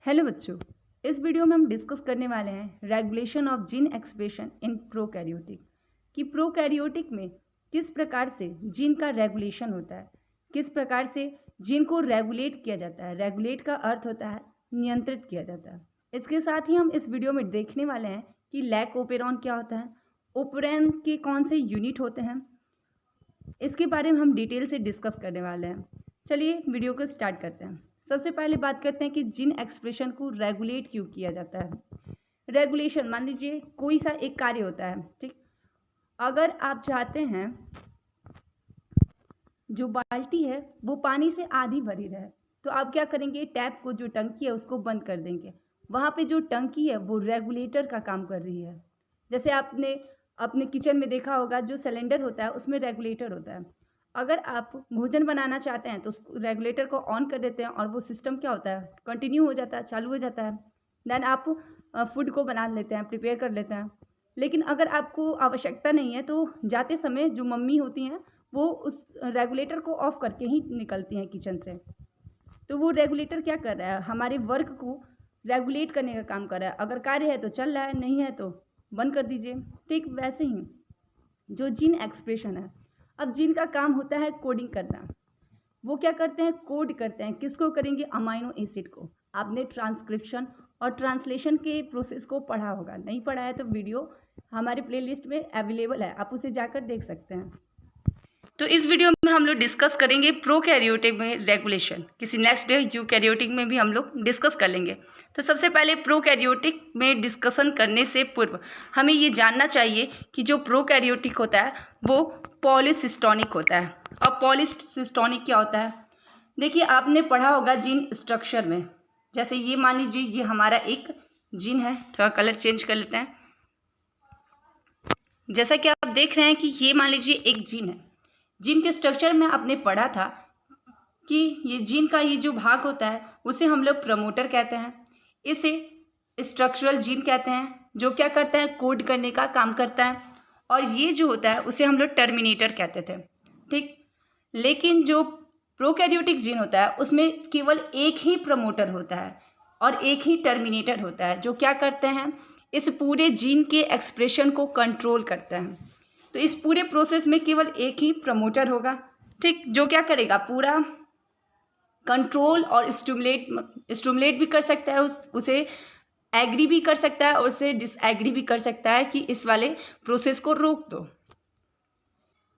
Hello बच्चों, इस video में हम डिस्कस करने वाले हैं regulation of gene expression in prokaryotic कि प्रोकैरियोटिक में किस प्रकार से जीन का रेगुलेशन होता है, किस प्रकार से जीन को रेगुलेट किया जाता है। रेगुलेट का अर्थ होता है नियंत्रित किया जाता है। इसके साथ ही हम इस वीडियो में देखने वाले हैं कि लैक ओपेरॉन क्या होता है, ओपेरॉन के कौन से यूनिट होते हैं, इसके बारे में हम डिटेल से डिस्कस करने वाले हैं। चलिए वीडियो को स्टार्ट करते हैं। सबसे पहले बात करते हैं कि जीन एक्सप्रेशन को रेगुलेट क्यों किया जाता है। रेगुलेशन, मान लीजिए कोई सा एक कार्य होता है, ठीक। अगर आप चाहते हैं जो बाल्टी है वो पानी से आधी भरी रहे, तो आप क्या करेंगे, टैप को, जो टंकी है उसको बंद कर देंगे। वहाँ पे जो टंकी है वो रेगुलेटर का काम कर रही है। जैसे आपने अपने किचन में देखा होगा, जो सिलेंडर होता है उसमें रेगुलेटर होता है। अगर आप भोजन बनाना चाहते हैं तो उस रेगुलेटर को ऑन कर देते हैं और वो सिस्टम क्या होता है, कंटिन्यू हो जाता है, चालू हो जाता है। देन आप फूड को बना लेते हैं, प्रिपेयर कर लेते हैं। लेकिन अगर आपको आवश्यकता नहीं है तो जाते समय जो मम्मी होती हैं वो उस रेगुलेटर को ऑफ करके ही निकलती हैं किचन से। तो वो रेगुलेटर क्या कर रहा है, हमारे वर्क को रेगुलेट करने का काम कर रहा है। अगर कार्य है तो चल रहा है, नहीं है तो बंद कर दीजिए। ठीक वैसे ही जो जीन एक्सप्रेशन है, अब जीन का काम होता है कोडिंग करना। वो क्या करते हैं, कोड करते हैं। किसको करेंगे, अमाइनो एसिड को। आपने ट्रांसक्रिप्शन और ट्रांसलेशन के प्रोसेस को पढ़ा होगा, नहीं पढ़ा है तो वीडियो हमारे प्लेलिस्ट में अवेलेबल है, आप उसे जाकर देख सकते हैं। तो इस वीडियो में हम लोग डिस्कस करेंगे प्रोकैरियोटिक में रेगुलेशन। किसी नेक्स्ट डे यूकैरियोटिक में भी हम लोग डिस्कस कर लेंगे। तो सबसे पहले प्रोकैरियोटिक में डिस्कशन करने से पूर्व हमें ये जानना चाहिए कि जो प्रोकैरियोटिक होता है वो पॉलीसिस्टोनिक होता है। और पॉलीसिस्टोनिक क्या होता है, देखिए आपने पढ़ा होगा जीन स्ट्रक्चर में। जैसे ये मान लीजिए ये हमारा एक जीन है, थोड़ा कलर चेंज कर लेते हैं। जैसा कि आप देख रहे हैं कि ये मान लीजिए एक जीन है। जीन के स्ट्रक्चर में आपने पढ़ा था कि ये जीन का ये जो भाग होता है उसे हम लोग प्रमोटर कहते हैं। इसे स्ट्रक्चरल जीन कहते हैं, जो क्या करता है, कोड करने का काम करता है। और ये जो होता है उसे हम लोग टर्मिनेटर कहते थे, ठीक। लेकिन जो प्रोकैरियोटिक जीन होता है उसमें केवल एक ही प्रमोटर होता है और एक ही टर्मिनेटर होता है, जो क्या करते हैं, इस पूरे जीन के एक्सप्रेशन को कंट्रोल करते हैं। तो इस पूरे प्रोसेस में केवल एक ही प्रमोटर होगा, ठीक, जो क्या करेगा, पूरा कंट्रोल और स्टिमुलेट भी कर सकता है, उसे एग्री भी कर सकता है और उसे डिसएग्री भी कर सकता है कि इस वाले प्रोसेस को रोक दो।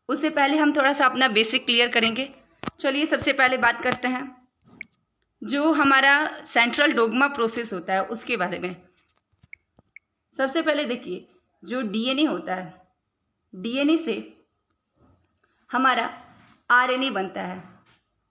उससे पहले हम थोड़ा सा अपना बेसिक क्लियर करेंगे। चलिए सबसे पहले बात करते हैं जो हमारा सेंट्रल डोग्मा प्रोसेस होता है उसके बारे में। सबसे पहले देखिए, जो डीएनए होता है, डीएनए से हमारा आरएनए बनता है,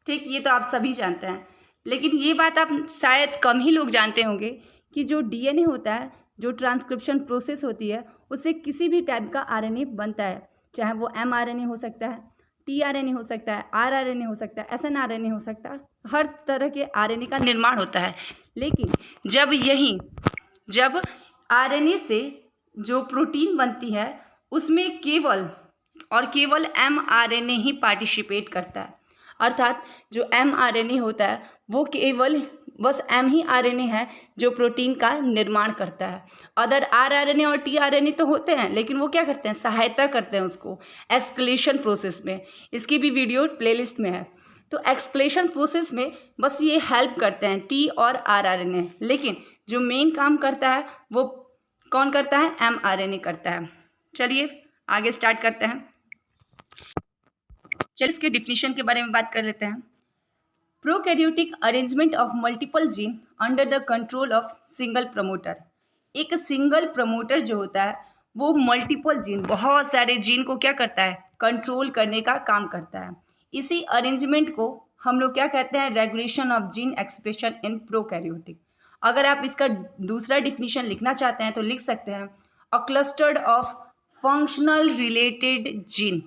ठीक। ये तो आप सभी जानते हैं, लेकिन ये बात आप शायद कम ही लोग जानते होंगे कि जो डीएनए होता है, जो ट्रांसक्रिप्शन प्रोसेस होती है, उससे किसी भी टाइप का आरएनए बनता है। चाहे वो एमआरएनए हो सकता है, टीआरएनए हो सकता है, आरआरएनए हो सकता है, एसएनआरएनए हो सकता है। हर तरह के आरएनए का निर्माण होता है। लेकिन जब आरएनए से जो प्रोटीन बनती है उसमें केवल और केवल एमआरएनए ही पार्टिसिपेट करता है। अर्थात जो एमआरएनए होता है वो केवल बस एम ही आरएनए है जो प्रोटीन का निर्माण करता है। अदर आरआरएनए और टीआरएनए तो होते हैं, लेकिन वो क्या करते हैं, सहायता करते हैं उसको एक्सक्लेशन प्रोसेस में। इसकी भी वीडियो प्लेलिस्ट में है। तो एक्सक्लेशन प्रोसेस में बस ये हेल्प करते हैं टी और आरआरएनए, लेकिन जो मेन काम करता है वो कौन करता है, एमआरएनए करता है। चलिए आगे स्टार्ट करते हैं। चलिए इसके डिफिनीशन के बारे में बात कर लेते हैं। Prokaryotic arrangement of multiple gene under the control of single promoter. एक सिंगल प्रमोटर जो होता है वो मल्टीपल जीन, बहुत सारे जीन को क्या करता है, कंट्रोल करने का काम करता है। इसी अरेंजमेंट को हम लोग क्या कहते हैं, regulation of gene expression in prokaryotic. अगर आप इसका दूसरा डिफिनीशन लिखना चाहते हैं तो लिख सकते हैं, a clustered of functional related gene.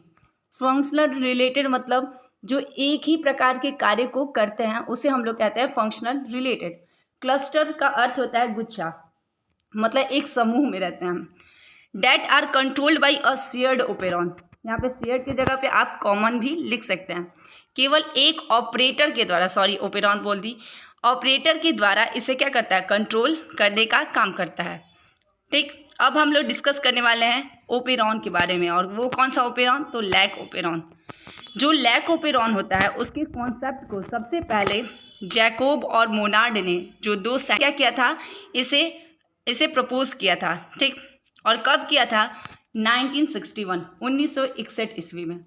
Functional related मतलब जो एक ही प्रकार के कार्य को करते हैं उसे हम लोग कहते हैं फंक्शनल रिलेटेड। क्लस्टर का अर्थ होता है गुच्छा, मतलब एक समूह में रहते हैं। That are controlled by a shared operon. यहाँ पे शेयर्ड की जगह पे आप कॉमन भी लिख सकते हैं। केवल एक ऑपरेटर के द्वारा, सॉरी ओपेरॉन बोल दी, ऑपरेटर के द्वारा इसे क्या करता है, कंट्रोल करने का काम करता है। ठीक, अब हम लोग डिस्कस करने वाले हैं ओपेरॉन के बारे में। और वो कौन सा ओपेरॉन, तो लैक ओपेरॉन। जो लैक ओपेरॉन होता है उसके कॉन्सेप्ट को सबसे पहले जैकोब और मोनार्ड ने, जो दो क्या किया था, इसे प्रपोज किया था। ठीक, और कब किया था, 1961 ईस्वी में।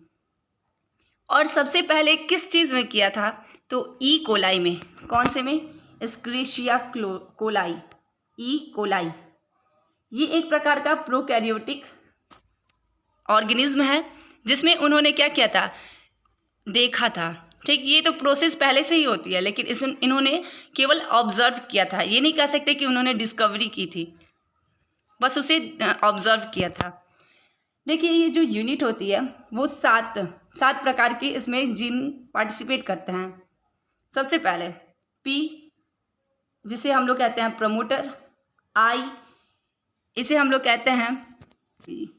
और सबसे पहले किस चीज़ में किया था, तो ई कोलाई में। कौन से में, एस्क्रिशिया कोलाई, ई कोलाई। ये एक प्रकार का प्रोकैरियोटिक ऑर्गेनिज्म है जिसमें उन्होंने क्या किया था, देखा था। ठीक, ये तो प्रोसेस पहले से ही होती है, लेकिन इन्होंने केवल ऑब्जर्व किया था। ये नहीं कह सकते कि उन्होंने डिस्कवरी की थी, बस उसे ऑब्जर्व किया था। देखिए, ये जो यूनिट होती है वो सात प्रकार के इसमें जीन पार्टिसिपेट करते हैं। सबसे पहले पी, जिसे हम लोग कहते हैं प्रमोटर। आई, इसे हम लोग कहते हैं पी।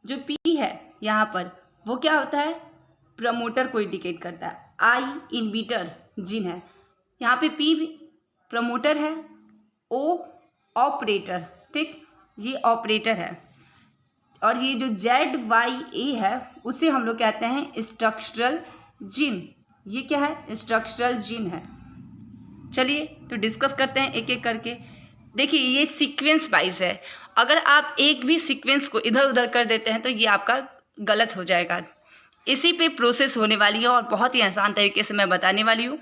जो पी है यहाँ पर, वो क्या होता है, प्रमोटर को इंडिकेट करता है। आई इनहिबिटर जीन है, यहाँ पे पी प्रमोटर है, ओ ऑपरेटर। ठीक, ये ऑपरेटर है। और ये जो ZYA है उसे हम लोग कहते हैं स्ट्रक्चरल जीन। ये क्या है, स्ट्रक्चरल जीन है। चलिए तो डिस्कस करते हैं एक एक करके। देखिए, ये सीक्वेंस वाइज है। अगर आप एक भी सीक्वेंस को इधर उधर कर देते हैं तो ये आपका गलत हो जाएगा। इसी पे प्रोसेस होने वाली है और बहुत ही आसान तरीके से मैं बताने वाली हूँ।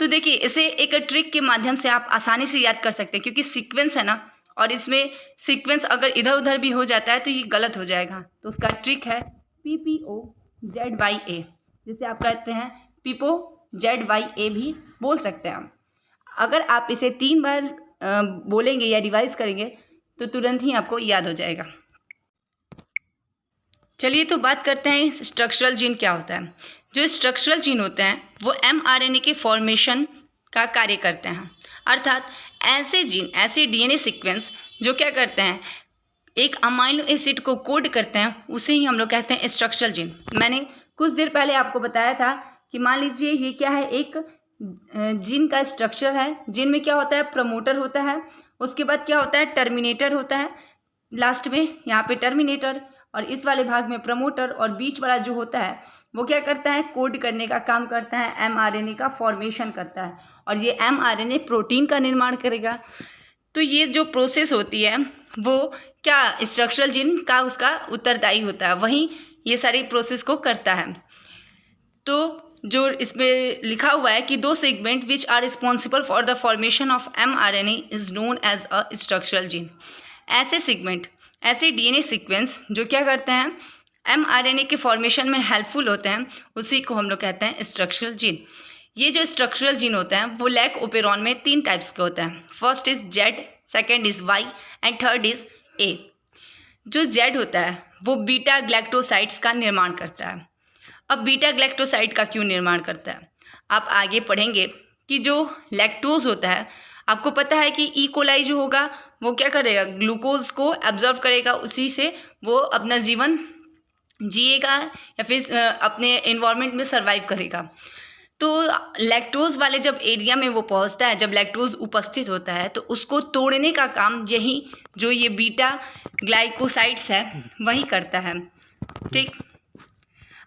तो देखिए, इसे एक ट्रिक के माध्यम से आप आसानी से याद कर सकते हैं, क्योंकि सीक्वेंस है ना, और इसमें सीक्वेंस अगर इधर उधर भी हो जाता है तो ये गलत हो जाएगा। तो उसका ट्रिक है PPOZYA, जिसे आप कहते हैं PPOZYA भी बोल सकते हैं। अगर आप इसे 3 बार बोलेंगे या रिवाइज करेंगे तो तुरंत ही आपको याद हो जाएगा। चलिए तो बात करते हैं स्ट्रक्चरल जीन क्या होता है। जो स्ट्रक्चरल जीन होते हैं वो mRNA के फॉर्मेशन का कार्य करते हैं। अर्थात ऐसे जीन, ऐसे DNA सीक्वेंस जो क्या करते हैं, एक अमाइनो एसिड को कोड करते हैं, उसे ही हम लोग कहते हैं स्ट्रक्चरल जीन। मैंने कुछ देर पहले आपको बताया था कि मान लीजिए ये क्या है, एक जीन का स्ट्रक्चर है। जीन में क्या होता है, प्रमोटर होता है, उसके बाद क्या होता है, टर्मिनेटर होता है, लास्ट में यहाँ पे टर्मिनेटर, और इस वाले भाग में प्रमोटर, और बीच वाला जो होता है वो क्या करता है, कोड करने का काम करता है, mRNA का फॉर्मेशन करता है, और ये mRNA प्रोटीन का निर्माण करेगा। तो ये जो प्रोसेस होती है वो क्या, स्ट्रक्चरल जीन का उसका उत्तरदायी होता है, वही ये सारी प्रोसेस को करता है। तो जो इसमें लिखा हुआ है कि 2 segment which are responsible for the formation of mRNA is known as a structural gene. ऐसे सेगमेंट, ऐसे DNA सीक्वेंस जो क्या करते हैं, mRNA के फॉर्मेशन में हेल्पफुल होते हैं, उसी को हम लोग कहते हैं स्ट्रक्चरल जीन। ये जो स्ट्रक्चरल जीन होते हैं वो लैक ओपेरॉन में 3 टाइप्स के होते हैं। First is Z, second is Y and third is A। जो Z होता है वो बीटा ग्लैक्टोसाइड्स का निर्माण करता है। अब बीटा ग्लैक्टोसाइड का क्यों निर्माण करता है, आप आगे पढ़ेंगे कि जो लैक्टोज होता है, आपको पता है कि ई कोलाई जो होगा वो क्या करेगा, ग्लूकोज को एब्जॉर्व करेगा, उसी से वो अपना जीवन जिएगा या फिर अपने एनवायरनमेंट में सर्वाइव करेगा। तो लैक्टोज वाले जब एरिया में वो पहुंचता है, जब लैक्टोज उपस्थित होता है, तो उसको तोड़ने का काम यही जो ये बीटा ग्लाइकोसाइड्स है वही करता है। ठीक,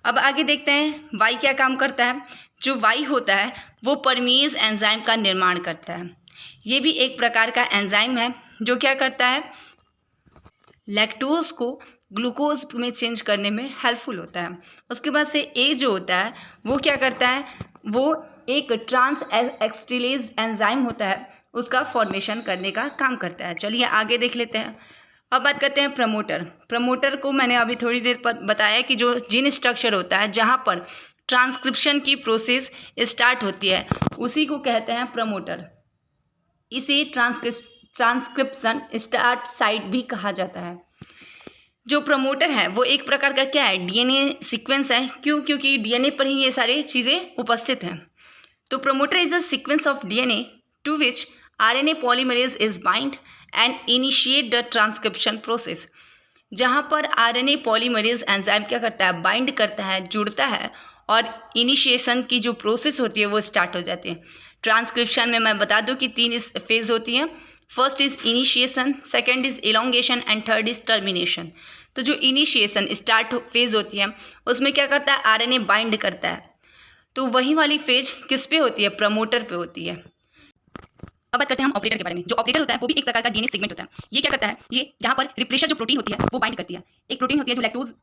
अब आगे देखते हैं वाई क्या काम करता है। जो वाई होता है वो परमीज एंजाइम का निर्माण करता है। ये भी एक प्रकार का एंजाइम है जो क्या करता है, लैक्टोज को ग्लूकोज में चेंज करने में हेल्पफुल होता है। उसके बाद से ए जो होता है वो क्या करता है, वो एक ट्रांस एक्सटिलेज एंजाइम होता है, उसका फॉर्मेशन करने का काम करता है। चलिए आगे देख लेते हैं। अब बात करते हैं प्रमोटर। प्रमोटर को मैंने अभी थोड़ी देर पर बताया कि जो जीन स्ट्रक्चर होता है जहाँ पर ट्रांसक्रिप्शन की प्रोसेस स्टार्ट होती है उसी को कहते हैं प्रमोटर। इसे ट्रांसक्रिप्शन स्टार्ट साइट भी कहा जाता है। जो प्रमोटर है वो एक प्रकार का क्या है, डीएनए सीक्वेंस है। क्यों, क्योंकि डीएनए पर ही ये सारी चीज़ें उपस्थित हैं। तो promoter is a sequence of DNA to which RNA polymerase is bind and initiate the transcription process. जहाँ पर आरएनए पॉलीमरेज एंजाइम क्या करता है, बाइंड करता है, जुड़ता है और इनिशिएशन की जो प्रोसेस होती है वो स्टार्ट हो जाती है। ट्रांसक्रिप्शन में मैं बता दूं कि 3 इस फेज़ होती हैं। First is initiation, second is elongation and third is termination. तो जो इनिशिएशन स्टार्ट फेज़ होती है उसमें क्या करता है, आरएनए बाइंड करता है। तो वही वाली फेज किस पे होती है, प्रमोटर पे होती है। अब बात करते हैं हम ऑपरेटर के बारे में। जो ऑपरेटर होता है वो भी एक प्रकार का डीएनए सेगमेंट होता है। ये क्या करता है, ये जहाँ पर रिप्लेशर जो प्रोटीन होती है वो बाइंड करती है। एक प्रोटीन होती है जो लैक्टोज,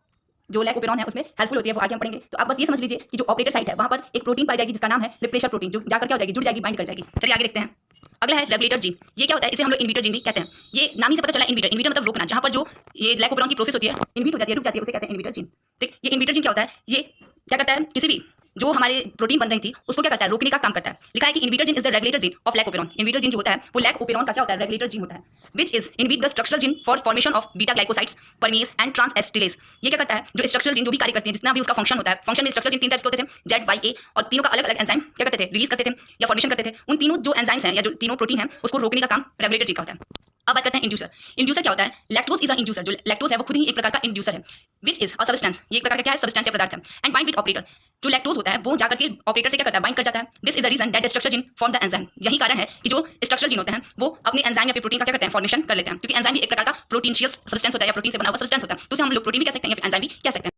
जो लैकोपेरॉन है, उसमें हेल्पफुल होती है, वो आगे हम पढ़ेंगे। तो आप बस ये समझ लीजिए कि जो ऑपरेटर साइट है वहाँ पर एक प्रोटीन पाई जाएगी जिसका नाम है रिप्लेशर प्रोटीन, जो जाकर क्या हो जाएगी, जुड़ जाएगी, बाइंड कर जाएगी। चलिए आगे देखते हैं। अगला है रेगुलेटर जीन। ये क्या होता है, इसे हम लोग इनविटर जीन भी कहते हैं। ये नाम ही से पता चला, इनविटर, इनविटर मतलब रोकना, जहाँ पर जो ये ग्लाइकोपेरॉन की प्रोसेस होती है इनविट हो जाती है, रुक जाती है, उसे कहते हैं इनविटर जीन। ठीक, ये इनविटर जीन क्या होता है, ये क्या करता है, किसी भी जो हमारे प्रोटीन बन रही थी उसको क्या करता है, रोकने का काम करता है। लिखा है कि inhibitor gene is the regulator gene of lac operon. Inhibitor gene जो होता है वो लैकोपेरॉन का क्या होता है, रेगुलेटर जीन होता है, which is inhibit the structural gene for formation of beta glycosides, permease and transacetylase. ये क्या करता है, जो स्ट्रक्चरल जीन जो भी कार्य करती है, जितना भी उसका फंक्शन होता है, फंक्शन में स्ट्रक्चरल जीन 3 टाइप्स के होते थे, जेड, वाई, ए, और तीनों का अलग अलग एंजाइम क्या करते थे, रिलीज करते थे या फॉर्मेशन करते थे। उन तीनों जो एंजाइम्स हैं या जो तीनों प्रोटीन हैं उसको रोकने का काम रेगुलेटर जीन का होता है। अब बात करते हैं इंड्यूसर। इंड्यूसर क्या होता है, लैक्टोज इज अ इंड्यूसर। जो लैक्टोज है वो खुद ही एक प्रकार का इंड्यूसर है, विच इज अ सब्सटेंस। ये एक प्रकार का क्या है, सब्सटेंस या पदार्थ है। And bind with operator. जो लैक्टोज होता है वो जाकर के ऑपरेटर से क्या करता है, बाइंड कर जाता है। This is the reason that the structure gene form the enzyme. यही कारण है कि जो स्ट्रक्चर जीन होते हैं वो अपने एंजाइम या फिर प्रोटीन का क्या करते हैं, फॉर्मेशन कर लेते हैं, क्योंकि एंजाइम भी एक प्रकार का प्रोटीनशियस सब्सटेंस होता है या प्रोटीन से बना हुआ सब्सटेंस होता है। तो उसे हम लोग प्रोटीन भी कह सकते हैं या फिर एंजाइम भी कह सकते हैं।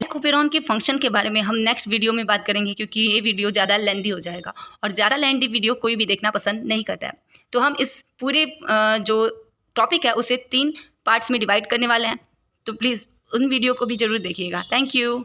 लैकोपेरॉन के फंक्शन के बारे में हम नेक्स्ट वीडियो में बात करेंगे, क्योंकि ये वीडियो ज़्यादा लेंदी हो जाएगा और ज़्यादा लेंदी वीडियो कोई भी देखना पसंद नहीं करता है। तो हम इस पूरे जो टॉपिक है उसे 3 पार्ट्स में डिवाइड करने वाले हैं। तो प्लीज़ उन वीडियो को भी ज़रूर देखिएगा। Thank you.